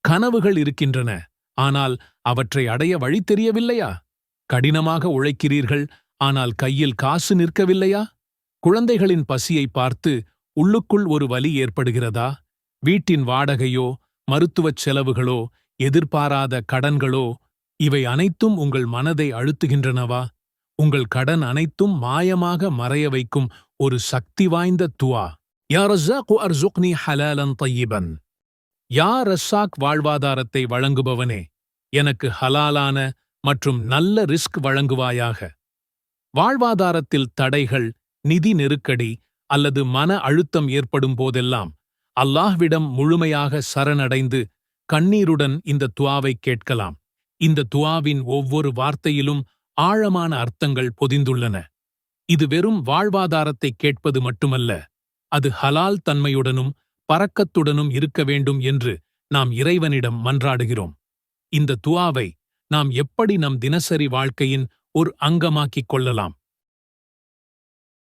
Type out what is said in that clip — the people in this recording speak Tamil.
கனவுகள் இருக்கின்றன, ஆனால் அவற்றை அடைய வழி தெரியவில்லையா? கடினமாக உழைக்கிறீர்கள், ஆனால் கையில் காசு நிற்கவில்லையா? குழந்தைகளின் பசியை பார்த்து உள்ளுக்குள் ஒரு வலி ஏற்படுகிறதா? வீட்டின் வாடகையோ, மருத்துவச் செலவுகளோ, எதிர்பாராத கடன்களோ, இவை அனைத்தும் உங்கள் மனதை அழுத்துகின்றனவா? உங்கள் கடன் அனைத்தும் மாயமாக மறைய வைக்கும் ஒரு சக்தி வாய்ந்த துஆ. யா ரஸாக்கு அர்சுக்னி ஹலாலன் தய்யிபன். யா ரஸாக், வாழ்வாதாரத்தை வழங்குபவனே, எனக்கு ஹலாலான மற்றும் நல்ல ரிஸ்க் வழங்குவாயாக. வாழ்வாதாரத்தில் தடைகள், நிதி நெருக்கடி அல்லது மன அழுத்தம் ஏற்படும் போதெல்லாம் அல்லாஹ்விடம் முழுமையாக சரணடைந்து கண்ணீருடன் இந்த துஆவை கேட்கலாம். இந்த துஆவின் ஒவ்வொரு வார்த்தையிலும் ஆழமான அர்த்தங்கள் பொதிந்துள்ளன. இது வெறும் வாழ்வாதாரத்தை கேட்பது மட்டுமல்ல, அது ஹலால் தன்மையுடனும் பரக்கத்துடனும் இருக்க வேண்டும் என்று நாம் இறைவனிடம் மன்றாடுகிறோம். இந்த துஆவை நாம் எப்படி நம் தினசரி வாழ்க்கையின் ஒரு அங்கமாக்கிக் கொள்ளலாம்?